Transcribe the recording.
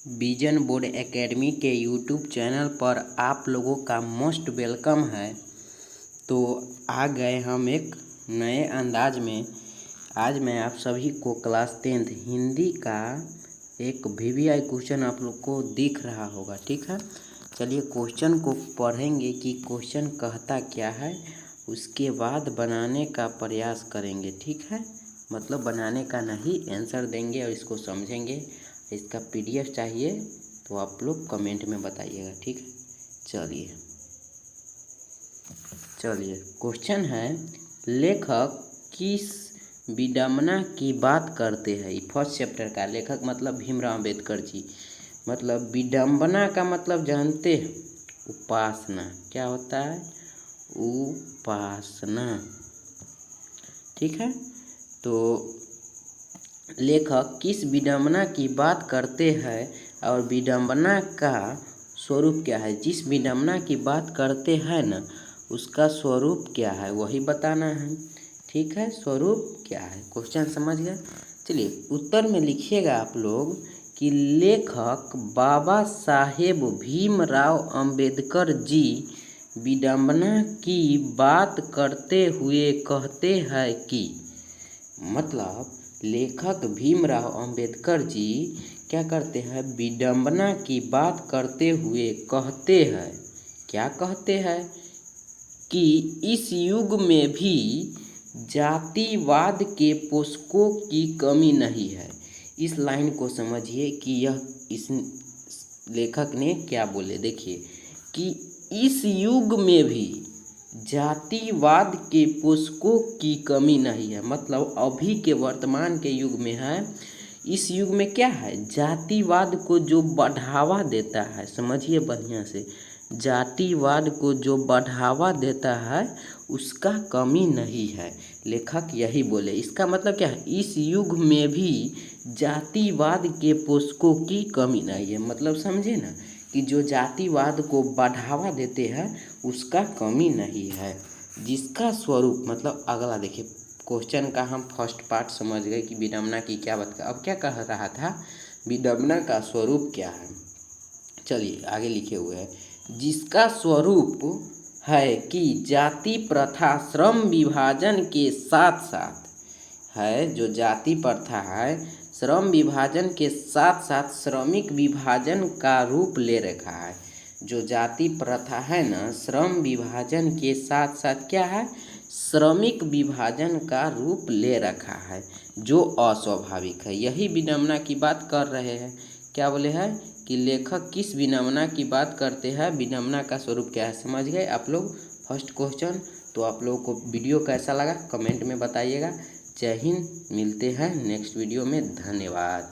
Vision board academy के YouTube channel पर आप लोगों का मोस्ट वेलकम है। तो आ गए हम एक नए अंदाज में। आज मैं आप सभी को क्लास 10th हिंदी का एक VVI क्वेश्चन आप लोग को दिख रहा होगा, ठीक है। चलिए क्वेश्चन को पढ़ेंगे कि क्वेश्चन कहता क्या है, उसके बाद बनाने का प्रयास करेंगे, ठीक है। मतलब बनाने का नहीं, आंसर देंगे और इसको समझेंगे। इसका PDF चाहिए तो आप लोग कमेंट में बताइएगा, ठीक है। चलिए क्वेश्चन है, लेखक किस विडंबना की बात करते हैं। फर्स्ट चैप्टर का लेखक मतलब भीमराव अंबेडकर जी। मतलब विडंबना का मतलब जानते हैं, उपासना। क्या होता है? उपासना, ठीक है। तो लेखक किस विडंबना की बात करते हैं और विडंबना का स्वरूप क्या है। जिस विडंबना की बात करते हैं ना, उसका स्वरूप क्या है वही बताना है, ठीक है। स्वरूप क्या है, क्वेश्चन समझ गए। चलिए उत्तर में लिखिएगा आप लोग कि लेखक बाबा साहेब भीमराव अंबेडकर जी विडंबना की बात करते हुए कहते हैं कि, मतलब लेखक भीमराव अंबेडकर जी क्या करते हैं, विडंबना की बात करते हुए कहते हैं। क्या कहते हैं कि इस युग में भी जातिवाद के पोषकों की कमी नहीं है। इस लाइन को समझिए कि यह इस लेखक ने क्या बोले। देखिए कि इस युग में भी जातिवाद के पोषकों की कमी नहीं है। मतलब अभी के वर्तमान के युग में है, इस युग में क्या है, जातिवाद को जो बढ़ावा देता है, समझिए बढ़िया से, जातिवाद को जो बढ़ावा देता है उसका कमी नहीं है। लेखक यही बोले। इसका मतलब क्या है, इस युग में भी जातिवाद के पोषकों की कमी नहीं है। मतलब समझे ना कि जो जातिवाद को बढ़ावा देते हैं उसका कमी नहीं है। जिसका स्वरूप, मतलब अगला देखिए क्वेश्चन का हम फर्स्ट पार्ट समझ गए कि विडंबना की क्या बात। अब क्या कह रहा था, विडंबना का स्वरूप क्या है। चलिए आगे लिखे हुए है, जिसका स्वरूप है कि जाति प्रथा श्रम विभाजन के साथ साथ है, जो जाति प्रथा है श्रम विभाजन के साथ साथ श्रमिक विभाजन का रूप ले रखा है। जो जाति प्रथा है ना, श्रम विभाजन के साथ साथ क्या है, श्रमिक विभाजन का रूप ले रखा है, जो अस्वाभाविक है। यही विडंबना की बात कर रहे हैं। क्या बोले हैं कि लेखक किस विडंबना की बात करते हैं, विडंबना का स्वरूप क्या है। समझ गए आप लोग फर्स्ट क्वेश्चन। तो आप लोगों को वीडियो कैसा लगा कमेंट में बताइएगा। जय हिंद, मिलते हैं नेक्स्ट वीडियो में। धन्यवाद।